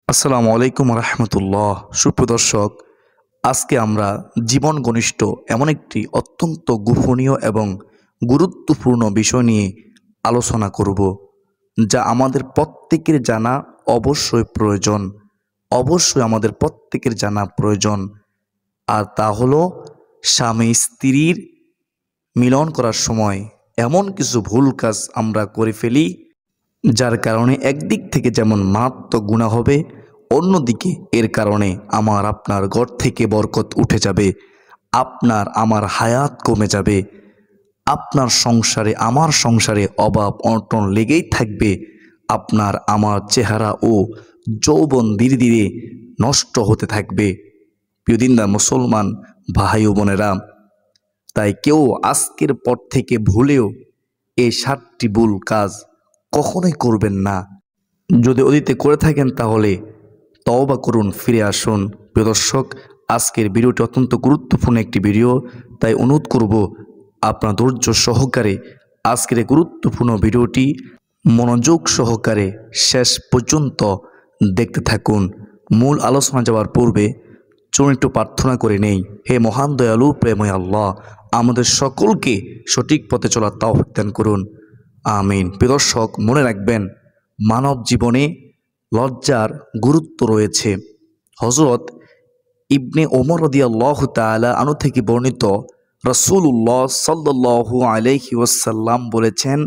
আসসালামু আলাইকুম রহমতুল্লাহ। সুপ্রদর্শক, আজকে আমরা জীবন ঘনিষ্ঠ এমন একটি অত্যন্ত গোপনীয় এবং গুরুত্বপূর্ণ বিষয় নিয়ে আলোচনা করব, যা আমাদের প্রত্যেকের জানা অবশ্যই প্রয়োজন। অবশ্যই আমাদের প্রত্যেকের জানা প্রয়োজন। আর তা হলো স্বামী স্ত্রীর মিলন করার সময় এমন কিছু ভুল কাজ আমরা করে ফেলি, যার কারণে একদিক থেকে যেমন মারাত্মক গুনাহ হবে, অন্যদিকে এর কারণে আমার আপনার ঘর থেকে বরকত উঠে যাবে, আপনার আমার হায়াত কমে যাবে, আপনার সংসারে আমার সংসারে অভাব অনটন লেগেই থাকবে, আপনার আমার চেহারা ও যৌবন ধীরে ধীরে নষ্ট হতে থাকবে। প্রিয়দিনদার মুসলমান ভাই ও বোনেরা, তাই কেউ আজকের পর থেকে ভুলেও এই 7টি ভুল কাজ কখনোই করবেন না। যদি অতীতে করে থাকেন তাহলে তওবা করুন, ফিরে আসুন। প্রিয় দর্শক, আজকের ভিডিওটি অত্যন্ত গুরুত্বপূর্ণ একটি ভিডিও, তাই অনুরোধ করব আপনার ধৈর্য সহকারে আজকের এই গুরুত্বপূর্ণ ভিডিওটি মনোযোগ সহকারে শেষ পর্যন্ত দেখতে থাকুন। মূল আলোচনা যাওয়ার পূর্বে চলুন একটু প্রার্থনা করে নেই। হে মহান দয়ালু প্রেময় আল্লাহ, আমাদের সকলকে সঠিক পথে চলার তৌফিক দান করুন, আমিন। প্রিয় দর্শক, মনে রাখবেন, মানব জীবনে লজ্জার গুরুত্ব রয়েছে। হযরত ইবনে ওমর রাদিয়াল্লাহু তাআলা আনহু থেকে বর্ণিত, রাসূলুল্লাহ সাল্লাল্লাহু আলাইহি ওয়াসাল্লাম বলেছেন,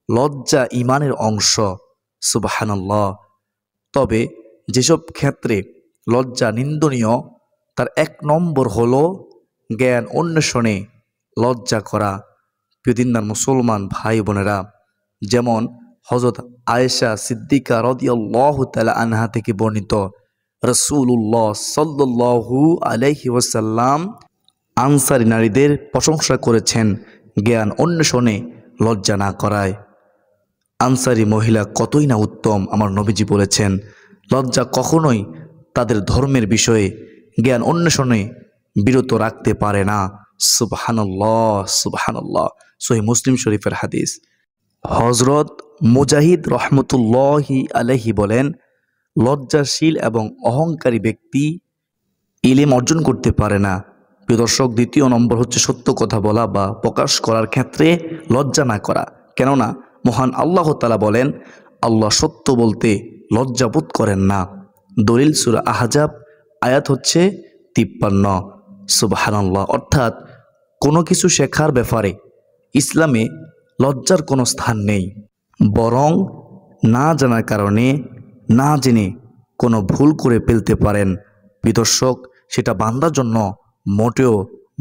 লজ্জা ঈমানের অংশ। সুবহানাল্লাহ। তবে যেসব ক্ষেত্রে লজ্জা নিন্দনীয়, তার 1 নম্বর হলো জ্ঞান অন্বেষণে লজ্জা করা। প্রিয়দিনদার মুসলমান ভাই বোনেরা, যেমন হযরত আয়েশা সিদ্দিকা রাদিয়াল্লাহু তাআলা আনহা থেকে বর্ণিত, রাসূলুল্লাহ সাল্লাল্লাহু আলাইহি ওয়াসাল্লাম আনসারী নারীদের প্রশংসা করেছেন জ্ঞান অন্বেষণে লজ্জা না করায়। আনসারী মহিলা কতই না উত্তম, আমার নবীজি বলেছেন, লজ্জা কখনোই তাদের ধর্মের বিষয়ে জ্ঞান অন্বেষণে বিরত রাখতে পারে না। সুবহানাল্লাহ, সুবহানাল্লাহ। সহিহ মুসলিম শরীফের হাদিস। হযরত মুজাহিদ রহমতুল্লাহি আলাইহি বলেন, লজ্জাশীল এবং অহংকারী ব্যক্তি ইলম অর্জন করতে পারে না। প্রিয় দর্শক, 2য় নম্বর হচ্ছে সত্য কথা বলা বা প্রকাশ করার ক্ষেত্রে লজ্জা না করা। কেননা মহান আল্লাহ তাআলা বলেন, আল্লাহ সত্য বলতে লজ্জাবোধ করেন না। দলিল সূরা আহজাব আয়াত হচ্ছে 53। সুবহানাল্লাহ। অর্থাৎ কোনো কিছু শেখার ব্যাপারে ইসলামে লজ্জার কোনো স্থান নেই, বরং না জানার কারণে না জেনে কোনো ভুল করে ফেলতে পারেন। প্রিয় দর্শক, সেটা বান্দার জন্য মোটেও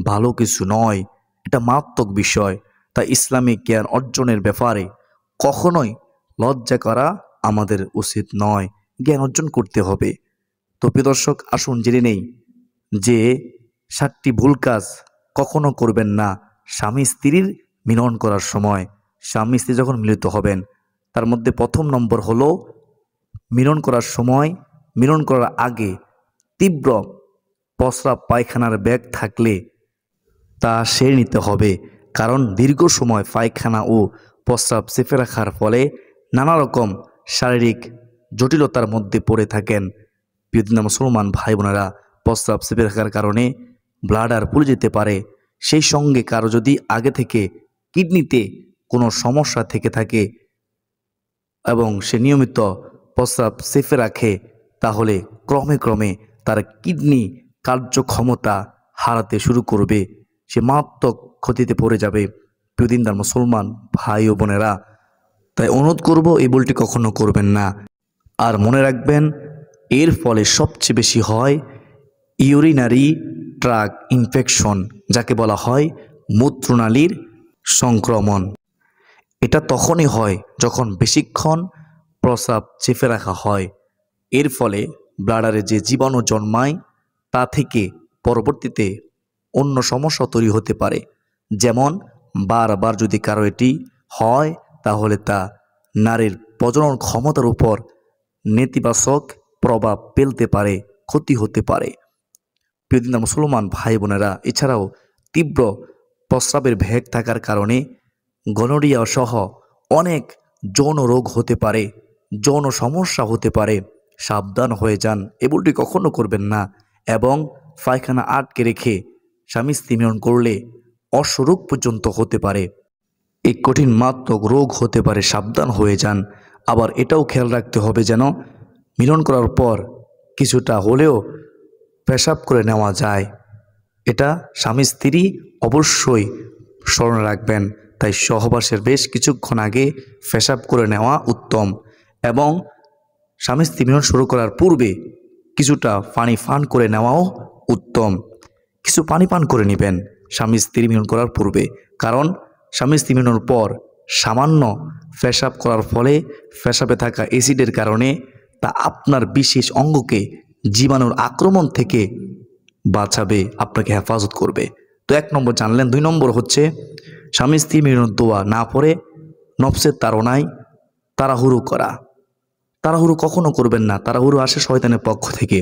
ভালো কিছু নয়, এটা মারাত্মক বিষয়। তাই ইসলামিক জ্ঞান অর্জনের ব্যাপারে কখনোই লজ্জা করা আমাদের উচিত নয়, জ্ঞান অর্জন করতে হবে। তো প্রিয় দর্শক, আসুন জেনে নেই যে 7টি ভুল কাজ কখনো করবেন না স্বামী স্ত্রীর মিলন করার সময়। স্বামী স্ত্রী যখন মিলিত হবেন, তার মধ্যে 1ম নম্বর হলো মিলন করার সময়, মিলন করার আগে তীব্র প্রস্রাব পায়খানার ব্যাগ থাকলে তা সেরে নিতে হবে। কারণ দীর্ঘ সময় পায়খানা ও প্রস্রাব চেপে রাখার ফলে নানা রকম শারীরিক জটিলতার মধ্যে পড়ে থাকেন। প্রিয়দিনদার মুসলমান ভাই বোনেরা, প্রস্রাব চেপে রাখার কারণে ব্লাডার ফুলে যেতে পারে। সেই সঙ্গে কারো যদি আগে থেকে কিডনিতে কোনো সমস্যা থেকে থাকে এবং সে নিয়মিত প্রস্রাব চেপে রাখে, তাহলে ক্রমে ক্রমে তার কিডনি কার্যক্ষমতা হারাতে শুরু করবে, সে মারাত্মক ক্ষতিতে পড়ে যাবে। প্রিয়দিনদার মুসলমান ভাই ও বোনেরা, তাই অনুরোধ করব এই ভুলটি কখনো করবেন না। আর মনে রাখবেন, এর ফলে সবচেয়ে বেশি হয় ইউরিনারি ট্র্যাক্ট ইনফেকশন, যাকে বলা হয় মূত্রনালীর সংক্রমণ। এটা তখনই হয় যখন বেশিক্ষণ প্রস্রাব চেপে রাখা হয়। এর ফলে ব্লাডারে যে জীবাণু জন্মায়, তা থেকে পরবর্তীতে অন্য সমস্যা তৈরি হতে পারে। যেমন বারবার যদি কারো এটি হয়, তাহলে তা নারীর প্রজনন ক্ষমতার উপর নেতিবাচক প্রভাব ফেলতে পারে, ক্ষতি হতে পারে। প্রিয়দিনদার মুসলমান ভাই বোনেরা, এছাড়াও তীব্র প্রস্রাবের ভেগ থাকার কারণে গনোরিয়া সহ অনেক যৌন রোগ হতে পারে, যৌন সমস্যা হতে পারে। সাবধান হয়ে যান, এ ভুলটি কখনো করবেন না। এবং পায়খানা আটকে রেখে স্বামী স্ত্রী মিলন করলে অশ্বরোগ পর্যন্ত হতে পারে, এই কঠিন মারাত্মক রোগ হতে পারে, সাবধান হয়ে যান। আবার এটাও খেয়াল রাখতে হবে যেন মিলন করার পর কিছুটা হলেও পেশাব করে নেওয়া যায়। এটা স্বামী স্ত্রী অবশ্যই স্মরণে রাখবেন। তাই সহবাসের বেশ কিছুক্ষণ আগে পেশাব করে নেওয়া উত্তম। এবং স্বামী স্ত্রী মিলন শুরু করার পূর্বে কিছুটা পানি পান করে নেওয়াও উত্তম। কিছু পানি পান করে নেবেন স্বামী স্ত্রী মিলন করার পূর্বে, কারণ স্বামী স্ত্রী মিলনের পর সামান্য পেশাব করার ফলে পেশাবে থাকা অ্যাসিডের কারণে তা আপনার বিশেষ অঙ্গকে জীবাণুর আক্রমণ থেকে বাঁচাবে, আপনাকে হেফাজত করবে। তো 1 নম্বর জানলেন। 2 নম্বর হচ্ছে স্বামী স্ত্রী মিলনের দোয়া না পড়ে নফসের তাড়নায় তাড়াহুড়ো করা। তাড়াহুড়ো কখনো করবেন না, তাড়াহুড়ো আসে শয়তানের পক্ষ থেকে।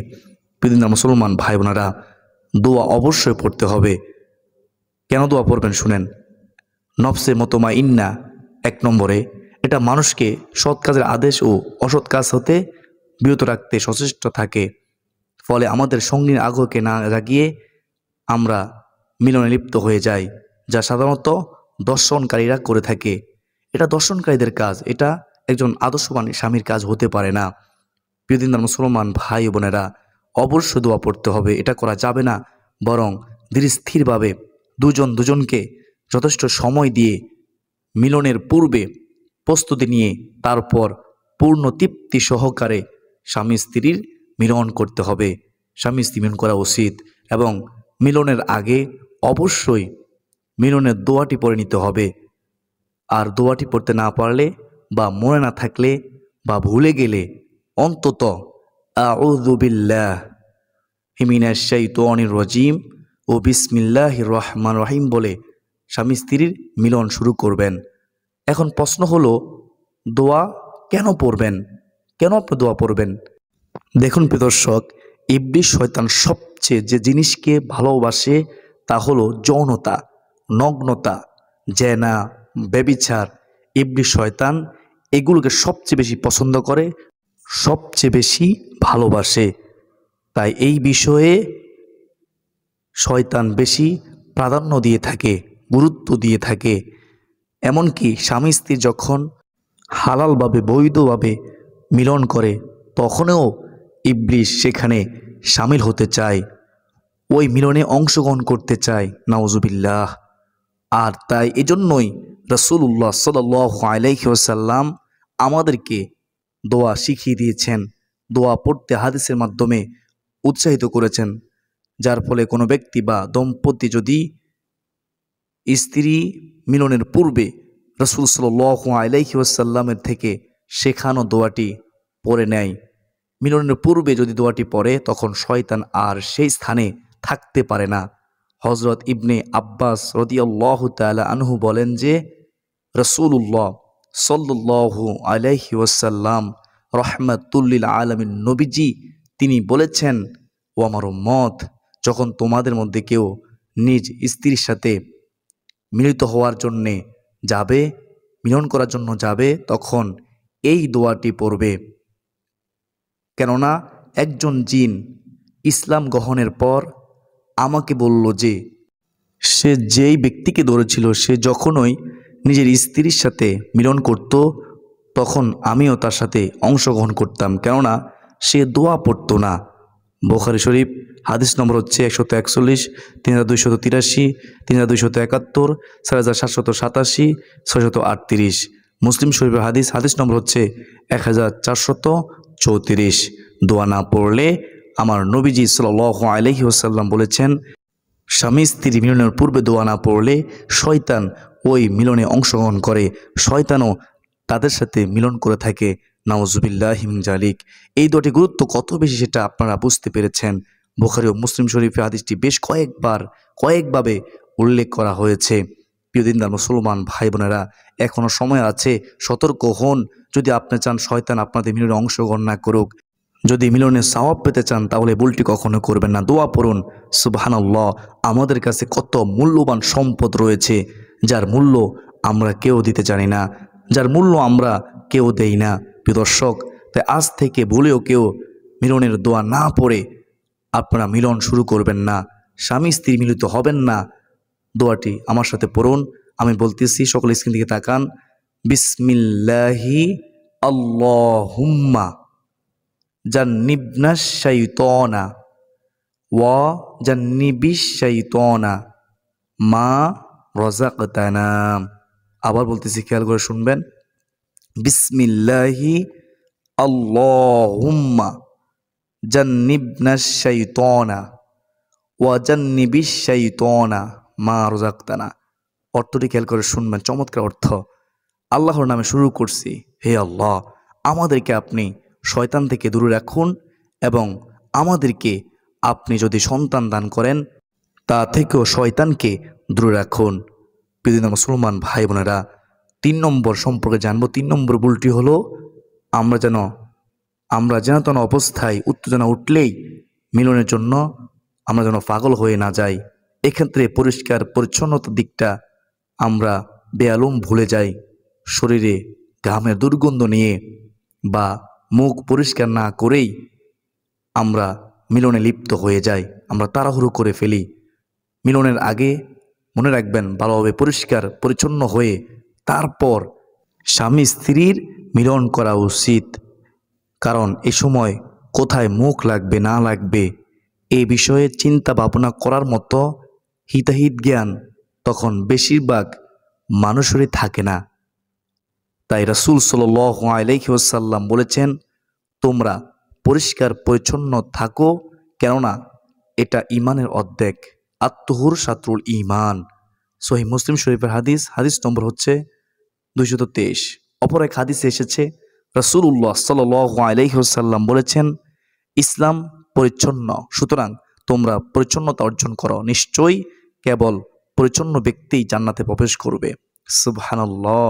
বিভিন্ন মুসলমান ভাই বোনেরা, দোয়া অবশ্যই পড়তে হবে। কেন দোয়া পড়বেন শুনেন। নফসে মুতমাইন্না 1 নম্বরে, এটা মানুষকে সৎ কাজের আদেশ ও অসৎ কাজ হতে বিরত রাখতে সচেষ্ট থাকে। ফলে আমাদের সঙ্গীর আগ্রহকে না জাগিয়ে আমরা মিলনে লিপ্ত হয়ে যাই, যা সাধারণত দর্শনকারীরা করে থাকে। এটা দর্শনকারীদের কাজ, এটা একজন আদর্শবান স্বামীর কাজ হতে পারে না। প্রিয়দিনদার মুসলমান ভাই বোনেরা, অবশ্যই দোয়া পড়তে হবে। এটা করা যাবে না, বরং ধীর স্থিরভাবে দুজন দুজনকে যথেষ্ট সময় দিয়ে মিলনের পূর্বে প্রস্তুতি নিয়ে তারপর পূর্ণ তৃপ্তি সহকারে স্বামী স্ত্রীর মিলন করতে হবে। স্বামী স্ত্রী মিলন করা উচিত। এবং মিলনের আগে অবশ্যই মিলনের দোয়াটি পড়ে নিতে হবে। আর দোয়াটি পড়তে না পারলে বা মনে না থাকলে বা ভুলে গেলে অন্তত আউযু বিল্লাহি মিনাশ শাইতানির রাজিম ও বিসমিল্লাহির রহমানির রহিম বলে স্বামী স্ত্রীর মিলন শুরু করবেন। এখন প্রশ্ন হলো, দোয়া কেন পড়বেন? কেন আপনি দোয়া পড়বেন? দেখুন প্রিয় দর্শক, ইবলিস শয়তান সবচেয়ে যে জিনিসকে ভালোবাসে তা হলো যৌনতা, নগ্নতা, জেনা, ব্যভিচার। ইবলিস শয়তান এগুলোকে সবচেয়ে বেশি পছন্দ করে, সবচেয়ে বেশি ভালোবাসে। তাই এই বিষয়ে শয়তান বেশি প্রাধান্য দিয়ে থাকে, গুরুত্ব দিয়ে থাকে। এমনকি স্বামী স্ত্রী যখন হালালভাবে বৈধভাবে মিলন করে তখনও ইবলিস সেখানে সামিল হতে চায়, ওই মিলনে অংশগ্রহণ করতে চায়, নাউজুবিল্লাহ। আর তাই এজন্যই রাসূলুল্লাহ সাল্লাল্লাহু আলাইহি ওয়াসাল্লাম আমাদেরকে দোয়া শিখিয়ে দিয়েছেন, দোয়া পড়তে হাদিসের মাধ্যমে উৎসাহিত করেছেন। যার ফলে কোনো ব্যক্তি বা দম্পতি যদি স্ত্রী মিলনের পূর্বে রাসূল সাল্লাল্লাহু আলাইহি ওয়াসাল্লামের থেকে শেখানো দোয়াটি পড়ে নেয়, মিলনের পূর্বে যদি দোয়াটি পড়ে, তখন শয়তান আর সেই স্থানে থাকতে পারে না। হযরত ইবনে আব্বাস রাদিয়াল্লাহু তাআলা আনহু বলেন যে রাসূলুল্লাহ সাল্লাল্লাহু আলাইহি ওয়াসাল্লাম রাহমাতুল লিল আলামিন নবীজি তিনি বলেছেন, ও আমার উম্মত, যখন তোমাদের মধ্যে কেউ নিজ স্ত্রীর সাথে মিলিত হওয়ার জন্যে যাবে, মিলন করার জন্য যাবে, তখন এই দোয়াটি পড়বে। কেননা একজন জিন ইসলাম গ্রহণের পর আমাকে বলল যে সে যেই ব্যক্তিকে ধরেছিল সে যখনই নিজের স্ত্রীর সাথে মিলন করত তখন আমিও তার সাথে অংশগ্রহণ করতাম, কেননা সে দোয়া পড়তো না। বুখারী শরীফ হাদিস নম্বর হচ্ছে 141, 3283, 3271, 4787, 638। মুসলিম শরীফের হাদিস, হাদিস নম্বর হচ্ছে 1434। দোয়া না পড়লে আমার নবীজি সাল্লাল্লাহু আলাইহি ওয়াসাল্লাম বলেছেন, স্বামী স্ত্রী মিলনের পূর্বে দোয়া না পড়লে শয়তান ওই মিলনে অংশগ্রহণ করে, শয়তানও তাদের সাথে মিলন করে থাকে, নাউজুবিল্লাহি মিন জালিক। এই দোয়াটি গুরুত্ব কত বেশি সেটা আপনারা বুঝতে পেরেছেন। বুখারী ও মুসলিম শরীফে হাদিসটি বেশ কয়েকভাবে উল্লেখ করা হয়েছে। প্রিয় দিনদার মুসলমান ভাই বোনেরা, এখনও সময় আছে, সতর্ক হন। যদি আপনি চান শয়তান আপনাদের মিলনে অংশগ্রহণ না করুক, যদি মিলনের সওয়াব পেতে চান, তাহলে ভুলটি কখনো করবেন না। দোয়া পড়ুন। সুবহানাল্লাহ, আমাদের কাছে কত মূল্যবান সম্পদ রয়েছে যার মূল্য আমরা কেউ দিতে জানি না, যার মূল্য আমরা কেউ দেই না। প্রিয় দর্শক, তাই আজ থেকে ভুলেও কেউ মিলনের দোয়া না পড়ে আপনারা মিলন শুরু করবেন না, স্বামী স্ত্রী মিলিত হবেন না। দোয়াটি আমার সাথে পড়ুন, আমি বলতেছি, সকলে স্ক্রিন দিকে তাকান। বিসমিল্লাহি আল্লাহুম্মা জান্নিবনাশ শাইতানা ওয়া জান্নিবিশ শাইতানা মা রাযাকতানা। আবার বলতেছি, খেয়াল করে শুনবেন। বিসমিল্লাহি আল্লাহুম্মা জান্নিবনাশ শাইতানা ওয়া জান্নিবিশ শাইতানা মা রাযাকতানা। অর্থটি খেয়াল করে শুনবেন, চমৎকার অর্থ। আল্লাহর নামে শুরু করছি, হে আল্লাহ, আমাদেরকে আপনি শয়তান থেকে দূরে রাখুন এবং আমাদেরকে আপনি যদি সন্তান দান করেন তা থেকেও শয়তানকে দূরে রাখুন। প্রিয় মুসলমান ভাই বোনেরা, 3 নম্বর সম্পর্কে জানবো। 3 নম্বর ভুলটি হলো আমরা যেন অবস্থায় উত্তেজনা উঠলেই মিলনের জন্য আমরা যেন পাগল হয়ে না যাই। এক্ষেত্রে পরিষ্কার পরিচ্ছন্নতার দিকটা আমরা বেআলম ভুলে যাই। শরীরে ঘামের দুর্গন্ধ নিয়ে বা মুখ পরিষ্কার না করেই আমরা মিলনে লিপ্ত হয়ে যাই, আমরা তাড়াহুড়ো করে ফেলি। মিলনের আগে মনে রাখবেন, ভালোভাবে পরিষ্কার পরিচ্ছন্ন হয়ে তারপর স্বামী স্ত্রীর মিলন করা উচিত। কারণ এ সময় কোথায় মুখ লাগবে না লাগবে এই বিষয়ে চিন্তা ভাবনা করার মতো হিতাহিত জ্ঞান তখন বেশিরভাগ মানুষেরই থাকে না। তাই রাসূল সাল্লাল্লাহু আলাইহি ওয়াসাল্লাম বলেছেন, তোমরা পরিষ্কার পরিচ্ছন্ন থাকো, কেননা এটা ঈমানের অর্ধেক। আত-তুহুর শাতরুল ঈমান। সহিহ মুসলিম শরীফের হাদিস নম্বর হচ্ছে 223। অপর এক হাদিসে এসেছে, রাসূলুল্লাহ সাল্লাল্লাহু আলাইহি ওয়াসাল্লাম বলেছেন, ইসলাম পরিচ্ছন্ন, সুতরাং তোমরা পরিচ্ছন্নতা অর্জন করো, নিশ্চয়ই কেবল পরিচ্ছন্ন ব্যক্তিই জান্নাতে প্রবেশ করবে। সুবহানাল্লাহ।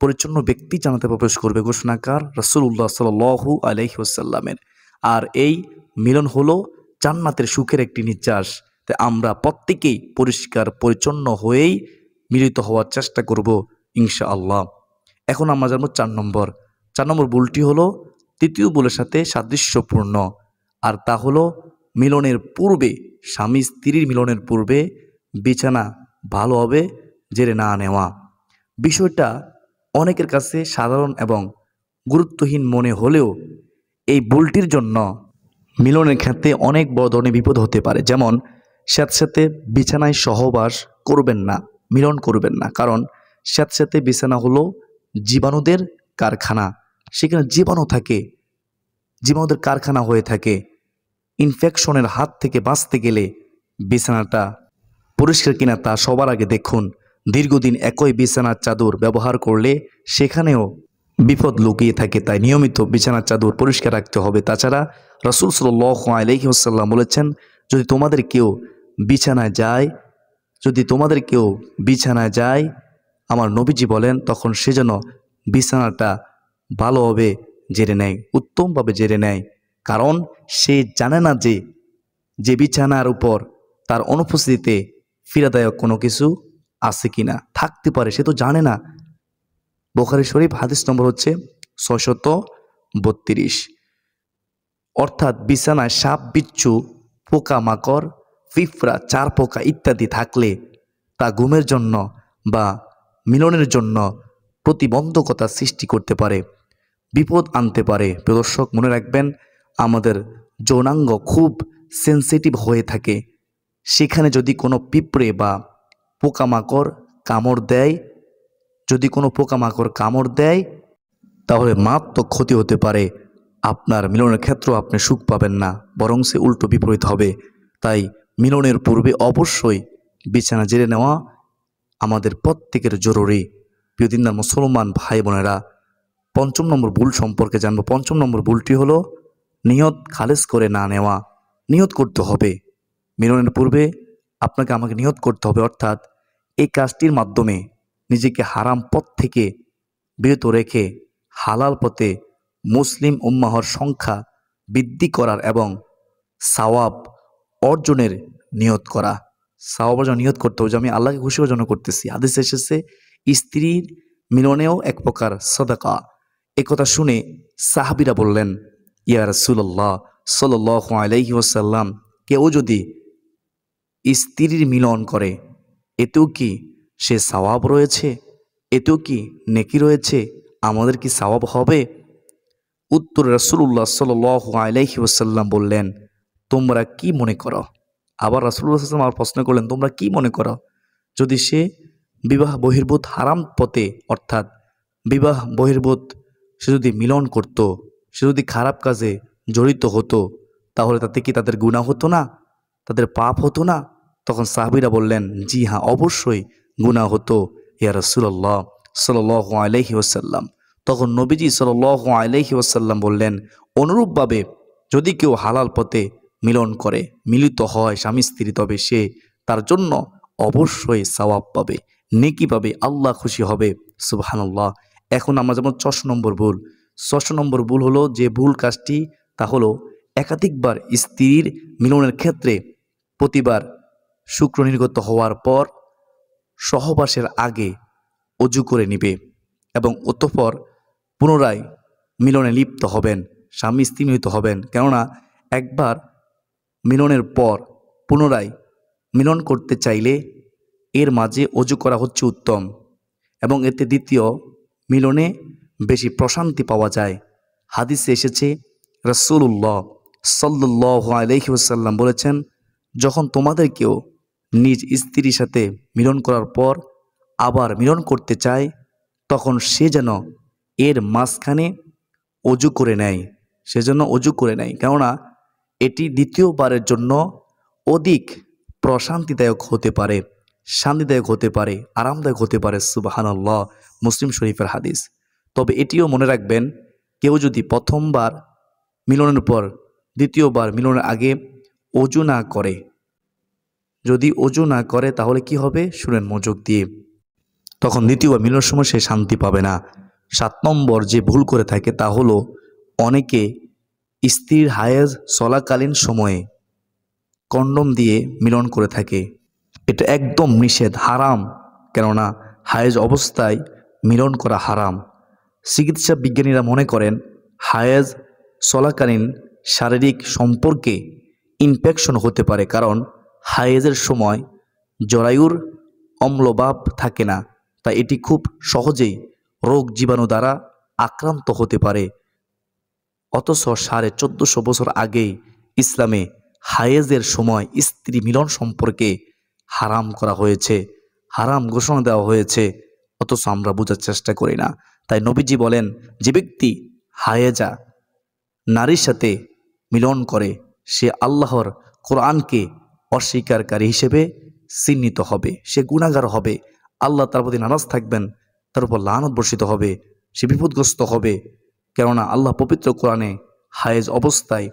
পরিচ্ছন্ন ব্যক্তি জান্নাতে প্রবেশ করবে ঘোষণাকার রাসূলুল্লাহ সাল্লাল্লাহু আলাইহি ওয়াসাল্লামের। আর এই মিলন হলো জান্নাতের সুখের একটি নিঃশ্বাস। তাই আমরা প্রত্যেকেই পরিষ্কার পরিচ্ছন্ন হয়েই মিলিত হওয়ার চেষ্টা করব ইনশাআল্লাহ। এখন আমরা জানবো 4 নম্বর। 4 নম্বর ভুলটি হলো তৃতীয় ভুলের সাথে সাদৃশ্যপূর্ণ, আর তা হলো মিলনের পূর্বে, স্বামী স্ত্রীর মিলনের পূর্বে বিছানা ভালোভাবে জেরে না নেওয়া। বিষয়টা অনেকের কাছে সাধারণ এবং গুরুত্বহীন মনে হলেও এই ভুলটির জন্য মিলনের ক্ষেত্রে অনেক বড় ধরনের বিপদ হতে পারে। যেমন সাথে বিছানায় সহবাস করবেন না, মিলন করবেন না। কারণ সাথে বিছানা হলো জীবাণুদের কারখানা, সেখানে জীবাণু থাকে, জীবাণুদের কারখানা হয়ে থাকে। ইনফেকশনের হাত থেকে বাঁচতে গেলে বিছানাটা পরিষ্কার কিনা তা সবার আগে দেখুন। দীর্ঘদিন একই বিছানার চাদর ব্যবহার করলে সেখানেও বিপদ লুকিয়ে থাকে, তাই নিয়মিত বিছানার চাদর পরিষ্কার রাখতে হবে। তাছাড়া রাসূল সাল্লাল্লাহু আলাইহি ওয়াসাল্লাম বলেছেন, যদি তোমাদের কেউ বিছানায় যায়, আমার নবীজি বলেন, তখন সে যেন বিছানাটা ভালোভাবে জেরে নেয়, উত্তমভাবে জেরে নেয়। কারণ সে জানে না যে বিছানার উপর তার অনুপস্থিতিতে পীড়াদায়ক কোনো কিছু আছে কিনা, থাকতে পারে, সে তো জানে না। বুখারী শরীফ হাদিস নম্বর হচ্ছে 632। অর্থাৎ বিছানায় সাপ, বিচ্ছু, পোকামাকড়, পিঁপড়া, চার পোকা ইত্যাদি থাকলে তা ঘুমের জন্য বা মিলনের জন্য প্রতিবন্ধকতা সৃষ্টি করতে পারে, বিপদ আনতে পারে। প্রিয় দর্শক, মনে রাখবেন, আমাদের যৌনাঙ্গ খুব সেন্সিটিভ হয়ে থাকে। সেখানে যদি কোনো পিঁপড়ে বা পোকামাকড় কামড় দেয়, তাহলে মারাত্মক ক্ষতি হতে পারে। আপনার মিলনের ক্ষেত্রেও আপনি সুখ পাবেন না, বরং সে উল্টো বিপরীত হবে। তাই মিলনের পূর্বে অবশ্যই বিছানা জেরে নেওয়া আমাদের প্রত্যেকের জরুরি। প্রিয় দিনদার মুসলমান ভাই বোনেরা, 5 নম্বর ভুল সম্পর্কে জানবো। 5 নম্বর ভুলটি হলো নিয়ত খালেস করে না নেওয়া। নিয়ত করতে হবে, মিলনের পূর্বে আপনাকে আমাকে নিয়ত করতে হবে। অর্থাৎ এই কাজটির মাধ্যমে নিজেকে হারাম পথ থেকে বিরত রেখে হালাল পথে মুসলিম উম্মাহর সংখ্যা বৃদ্ধি করার এবং সওয়াব অর্জনের নিয়ত করা। সওয়াব অর্জন নিয়ত করতে হবে যে আমি আল্লাহকে খুশি করার জন্য করতেছি। হাদিসে এসেছে, স্ত্রীর মিলনেও এক প্রকার সাদাকা, একথা শুনে সাহাবীরা বললেন, ইয়া রাসূলুল্লাহ সাল্লাল্লাহু আলাইহি ওয়াসাল্লাম, কেউ যদি স্ত্রীর মিলন করে এতেও কি সে সওয়াব রয়েছে? এতেও কি নেকি রয়েছে? আমাদের কি সওয়াব হবে? উত্তরে রাসূলুল্লাহ সাল্লাল্লাহু আলাইহি ওয়াসাল্লাম বললেন, তোমরা কি মনে করো? আবার রাসূলুল্লাহ সাল্লাল্লাহু আলাইহি ওয়াসাল্লাম প্রশ্ন করলেন, তোমরা কি মনে করো? যদি সে বিবাহ বহির্ভূত হারাম পথে, অর্থাৎ বিবাহ বহির্ভূত সে যদি মিলন করত, সে যদি খারাপ কাজে জড়িত হতো, তাহলে তাতে কি তাদের গুনাহ হতো না? তাদের পাপ হতো না? তখন সাহাবীরা বললেন, জি হ্যাঁ, অবশ্যই গুনাহ হতো ইয়া রাসূলুল্লাহ সাল্লাল্লাহু আলাইহি ওয়াসাল্লাম। তখন নবীজি সাল্লাল্লাহু আলাইহি ওয়াসাল্লাম বললেন, অনুরূপভাবে যদি কেউ হালাল পথে মিলন করে, মিলিত হয় স্বামী স্ত্রী, তবে সে তার জন্য অবশ্যই সওয়াব পাবে, নেকি পাবে, আল্লাহ খুশি হবে। সুবহানাল্লাহ। এখন আমরা যেমন ৬ নম্বর ভুল, ৬ নম্বর ভুল হলো, যে ভুল কাজটি তা হলো একাধিকবার স্ত্রীর মিলনের ক্ষেত্রে প্রতিবার শুক্র নির্গত হওয়ার পর সহবাসের আগে অজু করে নিবে এবং অতঃপর পুনরায় মিলনে লিপ্ত হবেন, স্বামী স্ত্রী মিলিত হবেন। কেননা একবার মিলনের পর পুনরায় মিলন করতে চাইলে এর মাঝে অজু করা হচ্ছে উত্তম, এবং এতে দ্বিতীয় মিলনে বেশি প্রশান্তি পাওয়া যায়। হাদিসে এসেছে, রাসূলুল্লাহ সাল্লাল্লাহু আলাইহি ওয়াসাল্লাম বলেছেন, যখন তোমাদের কেউ নিজ স্ত্রীর সাথে মিলন করার পর আবার মিলন করতে চায়, তখন সে যেন এর মাঝখানে অজু করে নেয়, সেজন্য অজু করে নেয়। কেননা এটি দ্বিতীয়বারের জন্য অধিক প্রশান্তিদায়ক হতে পারে, শান্তিদায়ক হতে পারে, আরামদায়ক হতে পারে। সুবহানাল্লাহ। মুসলিম শরীফের হাদিস। তবে এটিও মনে রাখবেন, কেউ যদি প্রথমবার মিলনের পর দ্বিতীয়বার মিলনের আগে অজু না করে, যদি অজু না করে তাহলে কি হবে শুনেন মনোযোগ দিয়ে, তখন দ্বিতীয়বার মিলনের সময় সে শান্তি পাবে না। ৭ নম্বর যে ভুল করে থাকে তা হলো, অনেকে স্ত্রীর হায়েজ চলাকালীন সময়ে কন্ডম দিয়ে মিলন করে থাকে। এটা একদম নিষেধ, হারাম। কেননা হায়েজ অবস্থায় মিলন করা হারাম। চিকিৎসা বিজ্ঞানীরা মনে করেন হায়েজ চলাকালীন শারীরিক সম্পর্কে ইনফেকশন হতে পারে, কারণ হায়েজের সময় জরায়ুর অম্লভাব থাকে না, তাই এটি খুব সহজেই রোগ জীবাণু দ্বারা আক্রান্ত হতে পারে। অথচ 1450 বছর আগেই ইসলামে হায়েজের সময় স্ত্রী মিলন সম্পর্কে হারাম করা হয়েছে, হারাম ঘোষণা দেওয়া হয়েছে, অথচ আমরা বোঝার চেষ্টা করি না। তাই নবীজি বলেন, যে ব্যক্তি হায়েজা নারীর সাথে মিলন করে সে আল্লাহর কোরআনকে অস্বীকারী হিসেবে চিহ্নিত হবে, সে গুনাহগার হবে, আল্লাহ তার প্রতি নারাজ থাকবেন, তার উপর লানত বর্ষিত হবে, সে বিপদগ্রস্ত হবে। কেননা আল্লাহ পবিত্র কোরআনে হায়েজ অবস্থায়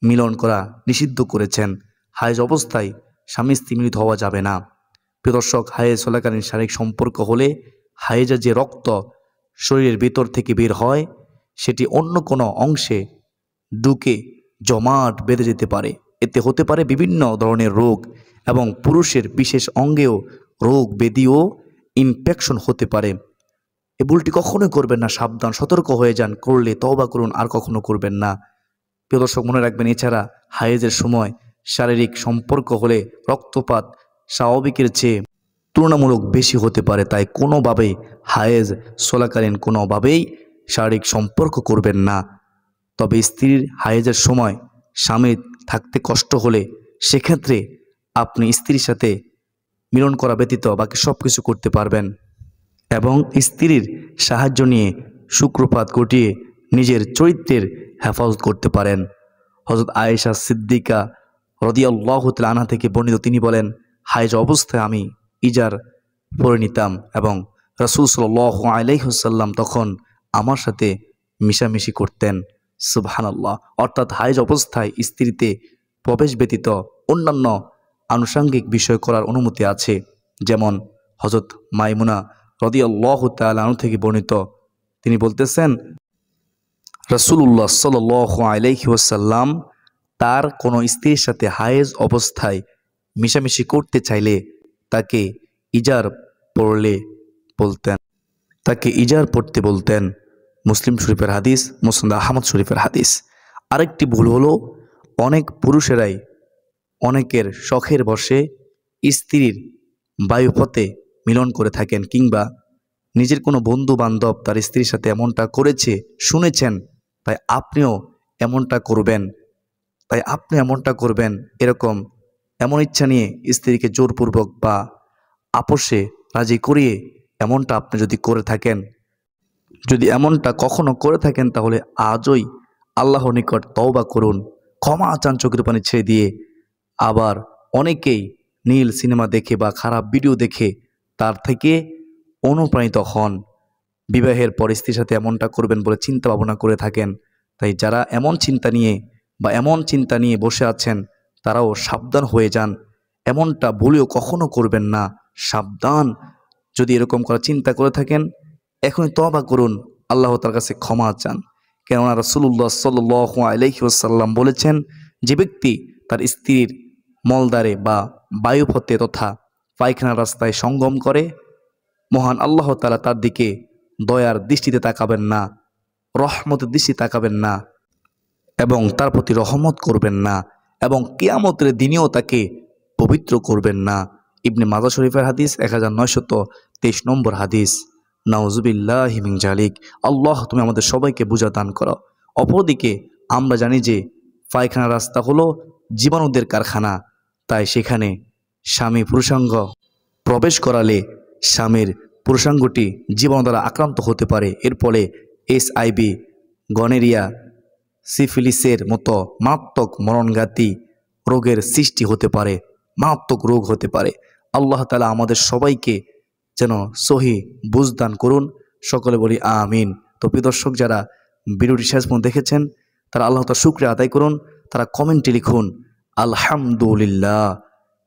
মিলন করা নিষিদ্ধ করেছেন। হায়েজ অবস্থায় স্বামী স্ত্রী মিলিত হওয়া যাবে না। প্রিয় দর্শক, হায়েজ চলাকালীন শারীরিক সম্পর্ক হলে হায়েজা যে রক্ত শরীরের ভিতর থেকে বের হয় সেটি অন্য কোনো অংশে ঢুকে জমাট বেঁধে যেতে পারে। এতে হতে পারে বিভিন্ন ধরনের রোগ, এবং পুরুষের বিশেষ অঙ্গেও রোগ ব্যাধি ও ইনফেকশন হতে পারে। এই ভুলটি কখনোই করবেন না, সাবধান, সতর্ক হয়ে যান। করলে তওবা করুন, আর কখনো করবেন না। প্রিয় দর্শক, মনে রাখবেন, এছাড়া হায়েজের সময় শারীরিক সম্পর্ক হলে রক্তপাত স্বাভাবিকের চেয়ে তুলনামূলক বেশি হতে পারে। তাই কোনোভাবেই হায়েজ চলাকালীন কোনোভাবেই শারীরিক সম্পর্ক করবেন না। তবে স্ত্রীর হায়েজের সময় স্বামীর থাকতে কষ্ট হলে সেক্ষেত্রে আপনি স্ত্রীর সাথে মিলন করা ব্যতীত বাকি সব কিছু করতে পারবেন, এবং স্ত্রীর সাহায্য নিয়ে শুক্রপাত ঘটিয়ে নিজের চরিত্রের হেফাজত করতে পারেন। হযরত আয়েশা সিদ্দিকা রাদিয়াল্লাহু তাআলা আনহা থেকে বর্ণিত, তিনি বলেন, হায়েজ অবস্থায় আমি ইজার পরে নিতাম এবং রাসূল সাল্লাল্লাহু আলাইহি ওয়াসাল্লাম তখন আমার সাথে মিশামিশি করতেন। সুবহানাল্লাহ। অর্থাৎ হায়েজ অবস্থায় স্ত্রীতে প্রবেশ ব্যতীত অন্যান্য আনুষঙ্গিক বিষয় করার অনুমতি আছে। যেমন হযরত মাইমুনা রাদিয়াল্লাহু তাআলা আনহা থেকে বর্ণিত, তিনি বলতেছেন, রাসূলুল্লাহ সাল্লাল্লাহু আলাইহি ওয়াসাল্লাম তার কোনো স্ত্রীর সাথে হায়েজ অবস্থায় মিশামিশি করতে চাইলে তাকে ইজার পড়তে বলতেন। মুসলিম শরীফের হাদিস, মুসনাদ আহমদ শরীফের হাদিস। আরেকটি ভুল হলো অনেক পুরুষেরাই অনেকের শখের বশে স্ত্রীর বায়ুপথে মিলন করে থাকেন, কিংবা নিজের কোনো বন্ধু বান্ধব তার স্ত্রীর সাথে এমনটা করেছে শুনেছেন, তাই আপনিও এমনটা করবেন এরকম এমন ইচ্ছা নিয়ে স্ত্রীকে জোরপূর্বক বা আপোষে রাজি করিয়ে এমনটা আপনি যদি করে থাকেন, যদি এমনটা কখনো করে থাকেন, তাহলে আজই আল্লাহর নিকট তওবা করুন, ক্ষমা চান চোখের পানি ছেড়ে দিয়ে। আবার অনেকেই নীল সিনেমা দেখে বা খারাপ ভিডিও দেখে তার থেকে অনুপ্রাণিত হন, বিবাহের পর স্ত্রীর সাথে এমনটা করবেন বলে চিন্তা ভাবনা করে থাকেন। তাই যারা এমন চিন্তা নিয়ে বসে আছেন, তারাও সাবধান হয়ে যান, এমনটা ভুলেও কখনো করবেন না। সাবধান, যদি এরকম করার চিন্তা করে থাকেন এখনই তওবা করুন, আল্লাহ তার কাছে ক্ষমা চান। কেননা রাসূলুল্লাহ সাল্লাল্লাহু আলাইহি ওয়াসাল্লাম বলেছেন, যে ব্যক্তি তার স্ত্রীর মলদ্বারে বা বায়ুপথে তথা পায়খানার রাস্তায় সঙ্গম করে, মহান আল্লাহ তাআলা তার দিকে দয়ার দৃষ্টিতে তাকাবেন না, রহমতের দৃষ্টি তাকাবেন না এবং তার প্রতি রহমত করবেন না, এবং কিয়ামতের দিনেও তাকে পবিত্র করবেন না। ইবনে মাজাহ শরীফের হাদিস 1923 নম্বর হাদিস। নাউজুবিল্লাহি মিন জালিক। আল্লাহ তুমি আমাদের সবাইকে বুঝা দান করো। অপরদিকে আমরা জানি যে পায়খানা রাস্তা হলো জীবাণুদের কারখানা, তাই সেখানে স্বামী পুরুষাঙ্গ প্রবেশ করালে স্বামীর পুরুষাঙ্গটি জীবাণু দ্বারা আক্রান্ত হতে পারে। এর ফলে HIV, গনেরিয়া, সিফিলিসের মতো মারাত্মক মরণঘাতী রোগের সৃষ্টি হতে পারে, মারাত্মক রোগ হতে পারে। আল্লাহ তাআলা আমাদের সবাইকে যেন সহি বুঝদান করুন, সকলে বলি আমিন। তো প্রিয় দর্শক, যারা ভিডিওটি শেষ পর্যন্ত দেখেছেন তারা আল্লাহ তাআলার শুকরিয়া আদায় করুন, তারা কমেন্টে লিখুন আলহামদুলিল্লাহ,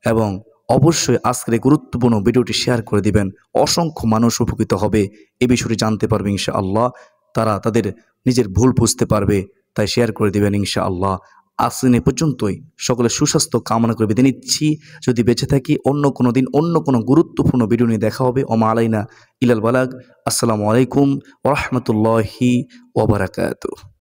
এবং অবশ্যই আজকের এই গুরুত্বপূর্ণ ভিডিওটি শেয়ার করে দিবেন। অসংখ্য মানুষ উপকৃত হবে, এই বিষয়টি জানতে পারবে ইনশাআল্লাহ, তারা তাদের নিজের ভুল বুঝতে পারবে, তাই শেয়ার করে দিবেন ইনশাআল্লাহ। আজ এ পর্যন্তই, সকলের সুস্বাস্থ্য কামনা করে বিদায় নিচ্ছি। যদি বেঁচে থাকি অন্য কোনো দিন অন্য কোনো গুরুত্বপূর্ণ ভিডিও নিয়ে দেখা হবে। ওমা আলাইনা ইলাল বালাগ। আসসালামু আলাইকুম ওয়া রাহমাতুল্লাহি ওয়া বারাকাতুহু।